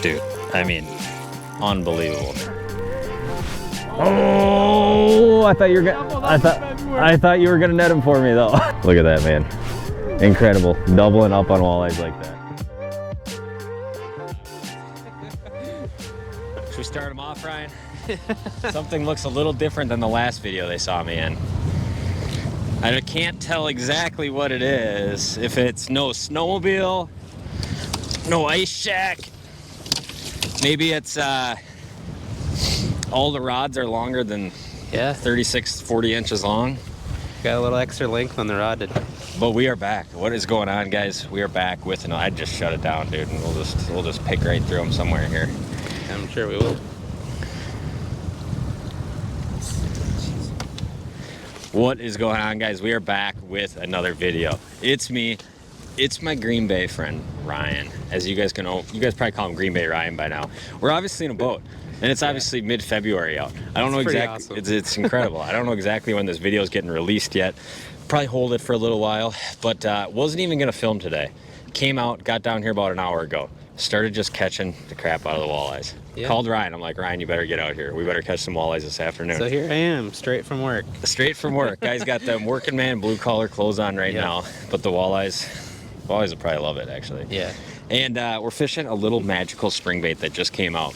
Dude, I mean, unbelievable. Oh, I thought you were gonna net him for me though. Look at that, man. Incredible. Doubling up on walleyes like that. Should we start them off, Ryan? Something looks a little different than the last video they saw me in. I can't tell exactly what it is. If it's no snowmobile, no ice shack, maybe it's all the rods are longer than 36, 40 inches long. Got a little extra length on the rod. But we are back. What is going on, guys? We are back with, I just shut it down, dude, and we'll just pick right through them somewhere here. I'm sure we will. What is going on, guys? We are back with another video. It's me. It's my Green Bay friend, Ryan. As you guys can know, you guys probably call him Green Bay Ryan by now. We're obviously in a boat, and it's obviously mid-February out. I don't know exactly. Awesome. It's incredible. I don't know exactly when this video is getting released yet. Probably hold it for a little while, but wasn't even gonna film today. Came out, got down here about an hour ago. Started just catching the crap out of the walleyes. Yeah. Called Ryan. I'm like, Ryan, you better get out here. We better catch some walleyes this afternoon. So here I am, straight from work. Straight from work. Guys got them working man blue collar clothes on right now, but the walleyes will probably love it, actually. Yeah. And we're fishing a little magical spring bait that just came out.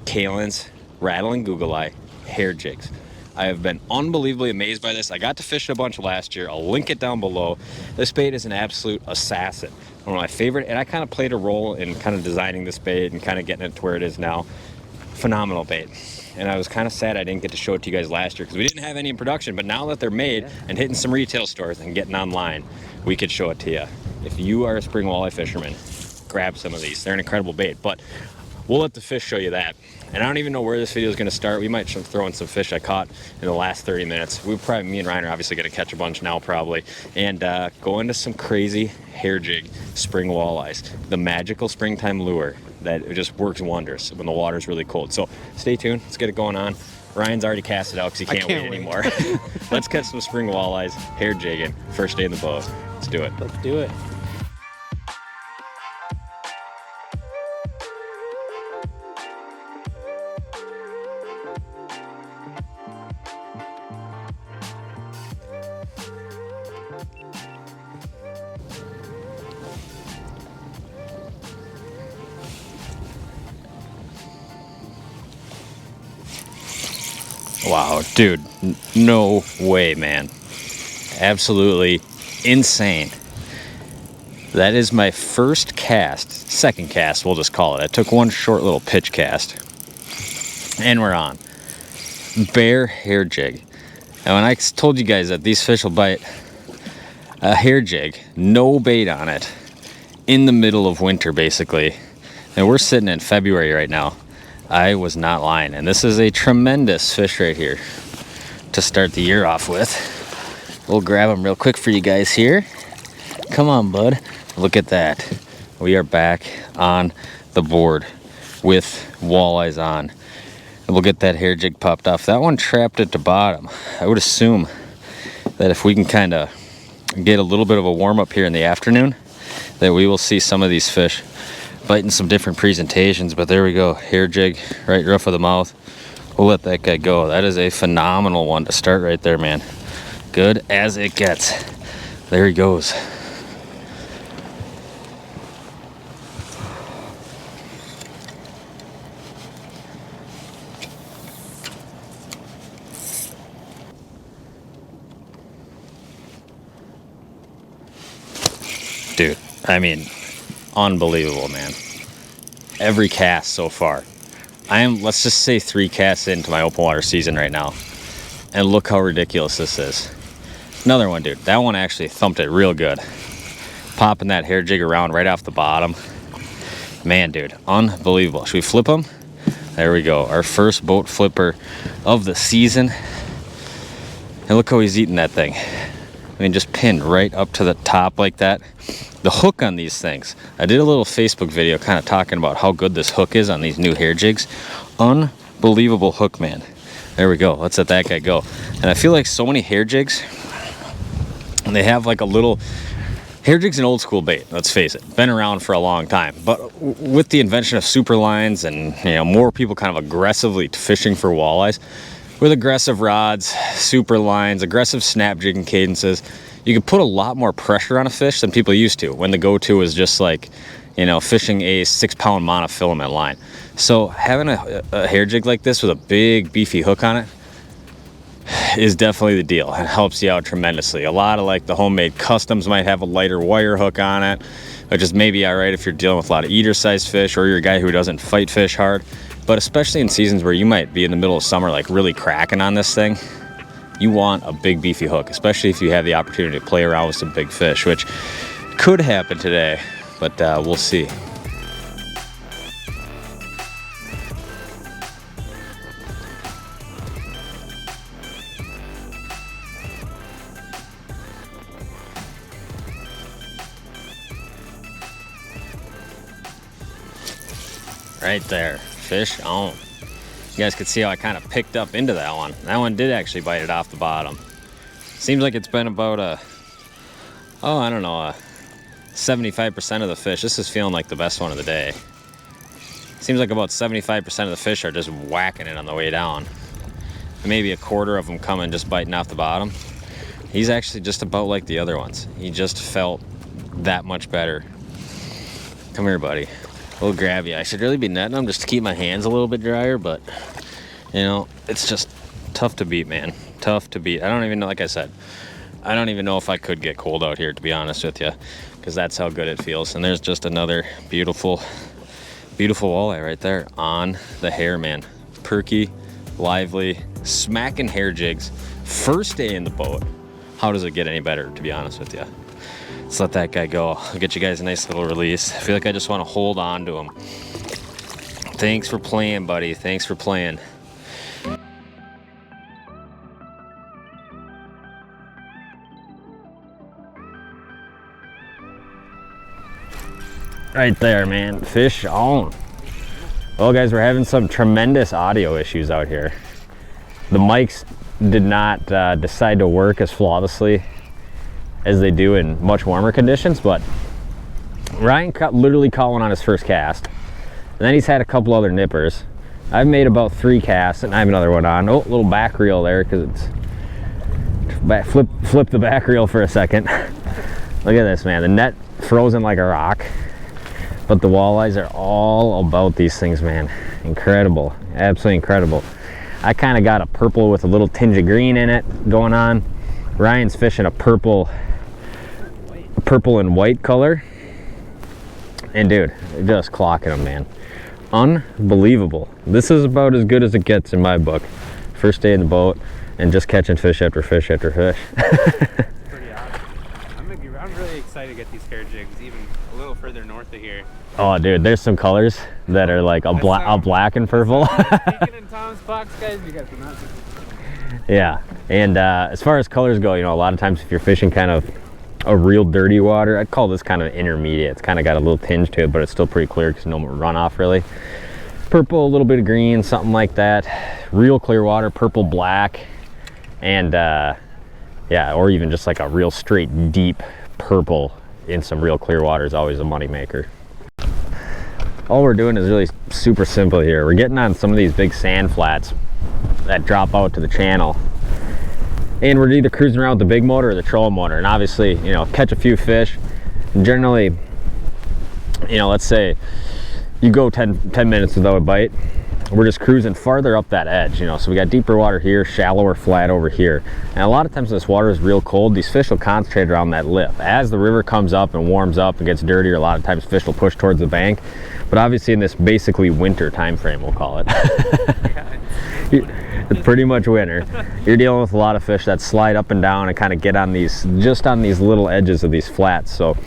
Kalen's rattling google eye hair jigs. I have been unbelievably amazed by this. I got to fish a bunch last year. I'll link it down below. This bait is an absolute assassin. One of my favorite, and I kind of played a role in kind of designing this bait and kind of getting it to where it is now. Phenomenal bait. And I was kind of sad I didn't get to show it to you guys last year because we didn't have any in production, but now that they're made and hitting some retail stores and getting online, we could show it to you. If you are a spring walleye fisherman, grab some of these. They're an incredible bait, but we'll let the fish show you that. And I don't even know where this video is going to start. We might throw in some fish I caught in the last 30 minutes. Me and Ryan are obviously going to catch a bunch now probably. And go into some crazy hair jig spring walleyes. The magical springtime lure that just works wonders when the water's really cold. So stay tuned. Let's get it going on. Ryan's already cast it out because he can't wait anymore. Let's catch some spring walleyes, hair jigging. First day in the boat. Let's do it. Let's do it. Wow, dude, no way, man. Absolutely insane. That is my first cast, second cast, we'll just call it. I took one short little pitch cast, and we're on. Bear hair jig. And when I told you guys that these fish will bite a hair jig, no bait on it, in the middle of winter, basically, and we're sitting in February right now, I was not lying. And this is a tremendous fish right here to start the year off with. We'll grab him real quick for you guys here. Come on, bud. Look at that. We are back on the board with walleyes on. And we'll get that hair jig popped off. That one trapped at the bottom. I would assume that if we can kind of get a little bit of a warm up here in the afternoon, that we will see some of these fish biting some different presentations. But there we go, hair jig right rough of the mouth. We'll let that guy go. That is a phenomenal one to start right there, man. Good as it gets. There he goes. Dude, I mean, unbelievable, man. Every cast so far. I am, let's just say 3 casts into my open water season right now. And look how ridiculous this is. Another one, dude. That one actually thumped it real good. Popping that hair jig around right off the bottom. Man, dude, unbelievable. Should we flip him? There we go. Our first boat flipper of the season. And look how he's eating that thing. I mean, just pinned right up to the top like that. The hook on these things. I did a little Facebook video kind of talking about how good this hook is on these new hair jigs. Unbelievable hook, man. There we go. Let's let that guy go. And I feel like so many hair jigs, and they have like a little Hair jig's an old school bait, let's face it. Been around for a long time. But with the invention of super lines and more people kind of aggressively fishing for walleyes, with aggressive rods, super lines, aggressive snap jigging cadences, you can put a lot more pressure on a fish than people used to when the go-to was just like, fishing a 6-pound monofilament line. So having a hair jig like this with a big beefy hook on it is definitely the deal. It helps you out tremendously. A lot of like the homemade customs might have a lighter wire hook on it, which is maybe all right if you're dealing with a lot of eater sized fish or you're a guy who doesn't fight fish hard. But especially in seasons where you might be in the middle of summer like really cracking on this thing, you want a big beefy hook, especially if you have the opportunity to play around with some big fish, which could happen today, but we'll see. Right there, fish on. You guys could see how I kind of picked up into that one. That one did actually bite it off the bottom. Seems like it's been about a 75% of the fish. This is feeling like the best one of the day. Seems like about 75% of the fish are just whacking it on the way down. Maybe a quarter of them coming just biting off the bottom. He's actually just about like the other ones. He just felt that much better. Come here, buddy. We'll grab you. I should really be netting them just to keep my hands a little bit drier, but it's just tough to beat, man. Tough to beat. I don't even know, like I said, I don't even know if I could get cold out here, to be honest with you, because that's how good it feels. And there's just another beautiful, beautiful walleye right there on the hair, man. Perky, lively, smacking hair jigs. First day in the boat. How does it get any better, to be honest with you? Let's let that guy go. I'll get you guys a nice little release. I feel like I just want to hold on to him. Thanks for playing, buddy. Thanks for playing. Right there, man. Fish on. Well, guys, we're having some tremendous audio issues out here. The mics did not decide to work as flawlessly as they do in much warmer conditions, but Ryan literally calling on his first cast, and then he's had a couple other nippers. I've made about 3 casts, and I have another one on. Oh, little back reel there, because it's flip the back reel for a second. Look at this, man. The net frozen like a rock, but the walleyes are all about these things, man. Incredible, absolutely incredible. I kind of got a purple with a little tinge of green in it going on. Ryan's fishing a purple and white color, and dude, just clocking them, man. Unbelievable. This is about as good as it gets in my book. First day in the boat and just catching fish after fish after fish. Pretty awesome. I'm really excited to get these hair jigs even a little further north of here. Oh, dude, there's some colors that are like a black and purple. Speaking in Tom's box, guys, you guys cannot see. Yeah, and as far as colors go, a lot of times if you're fishing kind of a real dirty water, I'd call this kind of intermediate. It's kind of got a little tinge to it, but it's still pretty clear because no runoff really. Purple, a little bit of green, something like that. Real clear water, purple, black, and yeah, or even just like a real straight deep purple in some real clear water is always a money maker. All we're doing is really super simple here. We're getting on some of these big sand flats that drop out to the channel, and we're either cruising around with the big motor or the trolling motor, and obviously catch a few fish. And generally, let's say you go 10 minutes without a bite, we're just cruising farther up that edge, so we got deeper water here, shallower flat over here, and a lot of times when this water is real cold, these fish will concentrate around that lip. As the river comes up and warms up and gets dirtier, a lot of times fish will push towards the bank. But obviously in this basically winter time frame, we'll call it, it's pretty much winter. You're dealing with a lot of fish that slide up and down and kind of get on these little edges of these flats. So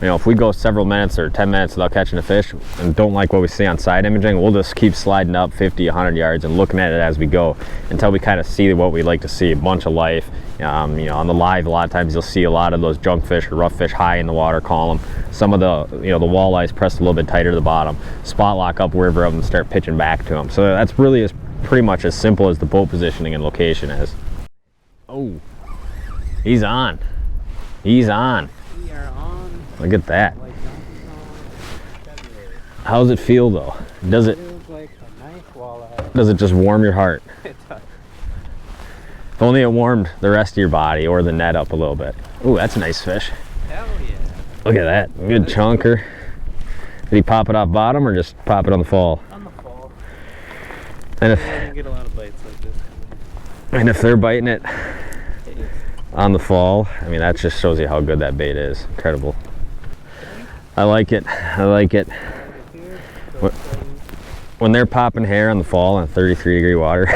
if we go several minutes or 10 minutes without catching a fish and don't like what we see on side imaging, we'll just keep sliding up 50, 100 yards and looking at it as we go until we kind of see what we like to see, a bunch of life. On the live, a lot of times you'll see a lot of those junk fish or rough fish high in the water column. Some of the the walleyes pressed a little bit tighter to the bottom, spot lock up wherever of them, start pitching back to them. So that's really pretty much as simple as the boat positioning and location is. Oh, he's on. We are on Look at that. Like February. How does it feel though? Does it? Feels like a nice walleye. Does it just warm your heart? It does. If only it warmed the rest of your body or the net up a little bit. Ooh, that's a nice fish. Hell yeah. Look at that. Good chunker. Did he pop it off bottom or just pop it on the fall? On the fall. And I didn't get a lot of bites like this. if they're biting it on the fall, I mean, that just shows you how good that bait is. Incredible. I like it. I like it. When they're popping hair on the fall in 33-degree water.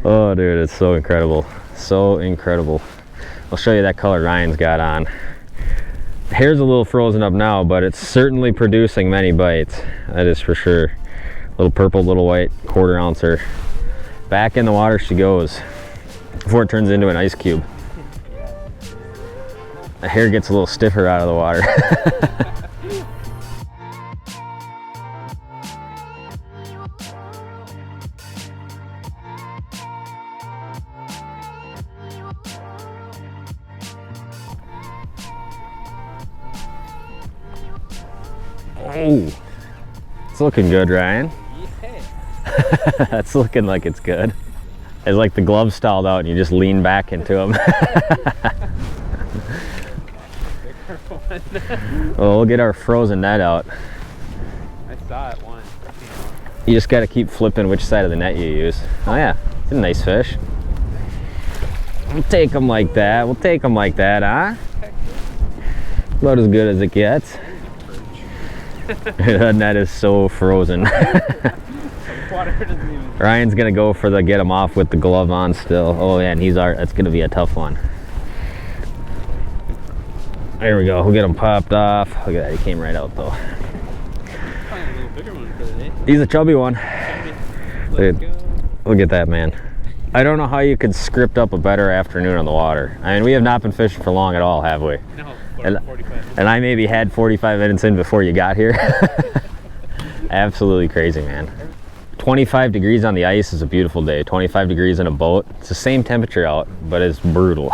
Oh, dude, it's so incredible. So incredible. I'll show you that color Ryan's got on. The hair's a little frozen up now, but it's certainly producing many bites. That is for sure. Little purple, little white, quarter ouncer. Back in the water she goes before it turns into an ice cube. The hair gets a little stiffer out of the water. Oh, it's looking good, Ryan. Yeah. That's looking like it's good. It's like the gloves stalled out and you just lean back into them. Well, we'll get our frozen net out. I saw it once. You just got to keep flipping which side of the net you use. Oh yeah, it's a nice fish. We'll take them like that. We'll take them like that, huh? About as good as it gets. That net is so frozen. Ryan's gonna go for the get him off with the glove on still. Oh yeah, and that's gonna be a tough one. There we go, we'll get him popped off. Look at that, he came right out though. Probably a little bigger one for the day. He's a chubby one. Look at that, man. I don't know how you could script up a better afternoon on the water. I mean, we have not been fishing for long at all, have we? No, 45 minutes. And I maybe had 45 minutes in before you got here. Absolutely crazy, man. 25 degrees on the ice is a beautiful day. 25 degrees in a boat. It's the same temperature out, but it's brutal.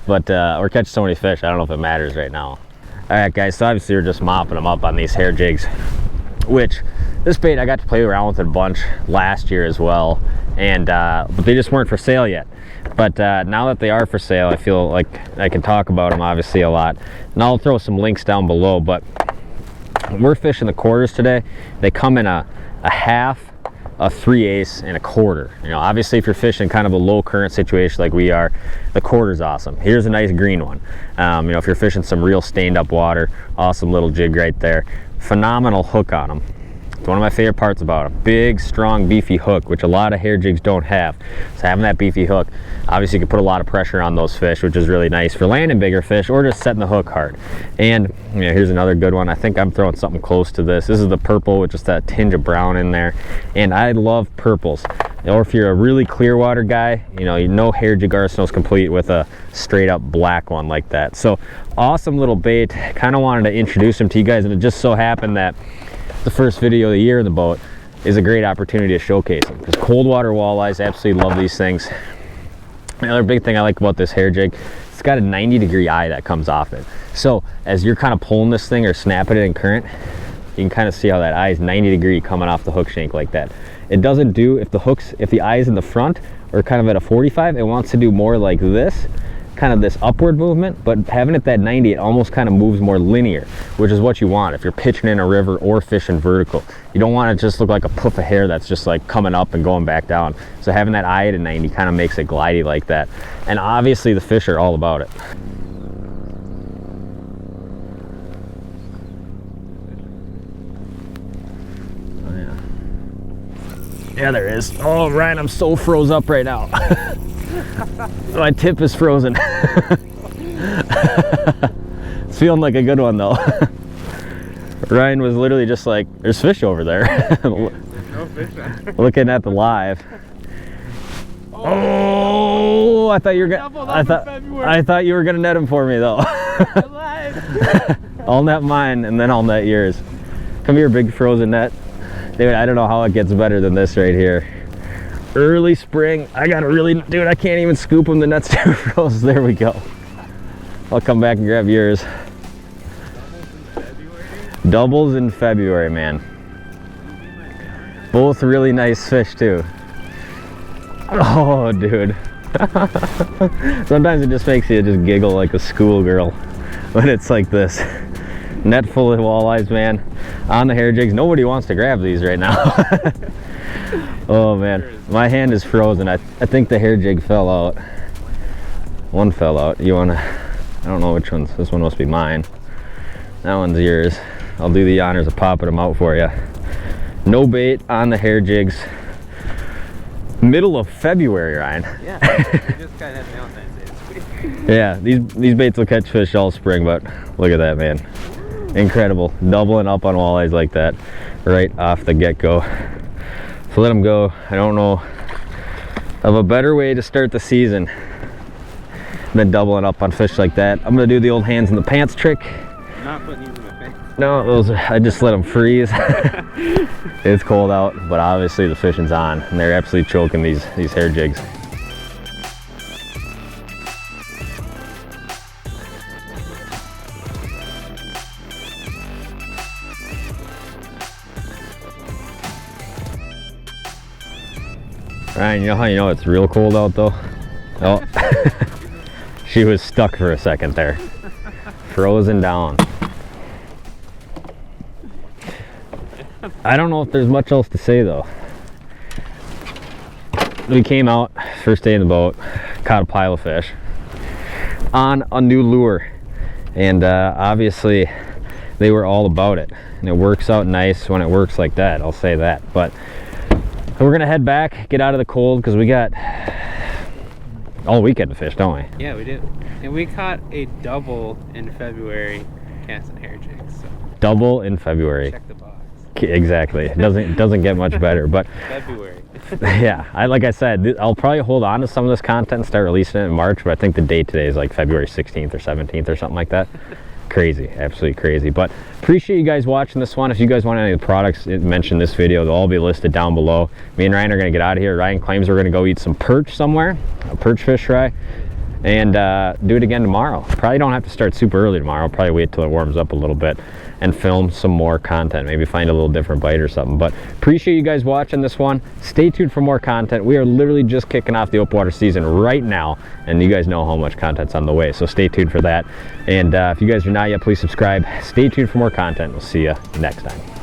But we're catching so many fish, I don't know if it matters right now. All right, guys, so obviously we're just mopping them up on these hair jigs, which this bait I got to play around with a bunch last year as well, and but they just weren't for sale yet. But now that they are for sale, I feel like I can talk about them obviously a lot, and I'll throw some links down below. But we're fishing the quarters today. They come in a half, a 3/8, and a quarter. You know, obviously if you're fishing kind of a low current situation like we are, the quarter's awesome. Here's a nice green one. You know, if you're fishing some real stained up water, awesome little jig right there. Phenomenal hook on them. It's one of my favorite parts about them. Big, strong, beefy hook, which a lot of hair jigs don't have. So having that beefy hook, obviously you can put a lot of pressure on those fish, which is really nice for landing bigger fish or just setting the hook hard. And you know, here's another good one. I think I'm throwing something close to this. This is the purple with just that tinge of brown in there. And I love purples. Or if you're a really clear water guy, you know hair jig arsenal's complete with a straight up black one like that. So awesome little bait. Kind of wanted to introduce them to you guys, and it just so happened that the first video of the year in the boat is a great opportunity to showcase them, because cold water walleyes absolutely love these things. Another big thing I like about this hair jig, it's got a 90-degree eye that comes off it. So as you're kind of pulling this thing or snapping it in current, you can kind of see how that eye is 90-degree coming off the hook shank like that. It doesn't do, if the eye is in the front or kind of at a 45, it wants to do more like this, kind of this upward movement, but having it that 90, it almost kind of moves more linear, which is what you want if you're pitching in a river or fishing vertical. You don't want it to just look like a poof of hair that's just like coming up and going back down. So having that eye at a 90 kind of makes it glidey like that. And obviously the fish are all about it. Oh yeah. Yeah, there is. Oh, Ryan, I'm so froze up right now. My tip is frozen. It's feeling like a good one though. Ryan was literally just like, there's fish over there. No fish on. Looking at the live. Oh, I thought you were gonna I thought you were gonna net him for me though. I'll net mine and then I'll net yours. Come here, big frozen net. Dude, I don't know how it gets better than this right here. Early spring. I gotta really, dude, I can't even scoop them. The net's too frozen. There we go. I'll come back and grab yours. Doubles in February, man. Both really nice fish too. Oh, dude. Sometimes it just makes you just giggle like a schoolgirl when it's like this. Net full of walleyes, man. On the hair jigs. Nobody wants to grab these right now. Oh man, my hand is frozen. I think the hair jig fell out. One fell out. You wanna, I don't know which one's, this one must be mine. That one's yours. I'll do the honors of popping them out for you. No bait on the hair jigs. Middle of February, Ryan. Yeah, we just got that Valentine's Day. Yeah, these baits will catch fish all spring, but look at that, man. Incredible. Doubling up on walleyes like that right off the get-go. So let them go. I don't know of a better way to start the season than doubling up on fish like that. I'm gonna do the old hands in the pants trick. I'm not putting these in my face. No, those, I just let them freeze. It's cold out, but obviously the fishing's on, and they're absolutely choking these hair jigs. Ryan, you know how you know it's real cold out though? Oh, she was stuck for a second there. Frozen down. I don't know if there's much else to say though. We came out, first day in the boat, caught a pile of fish on a new lure. And obviously they were all about it. And it works out nice when it works like that, I'll say that. But we're gonna head back, get out of the cold, because we got all weekend to fish, don't we? Yeah, we do. And we caught a double in February casting hair jigs. So Double in February. check the box. Exactly. It doesn't get much better. But February. yeah, like I said, I'll probably hold on to some of this content and start releasing it in March. But I think the date today is like February 16th or 17th or something like that. Crazy, absolutely crazy. But appreciate you guys watching this one. If you guys want any of the products mentioned in this video, they'll all be listed down below. Me and Ryan are gonna get out of here. Ryan claims we're gonna go eat some perch somewhere, a perch fish fry, and do it again tomorrow. Probably don't have to start super early tomorrow. Probably wait till it warms up a little bit and film some more content. Maybe find a little different bite or something. But appreciate you guys watching this one. Stay tuned for more content. We are literally just kicking off the open water season right now, and you guys know how much content's on the way, so stay tuned for that. And if you guys are not yet, please subscribe. Stay tuned for more content. We'll see you next time.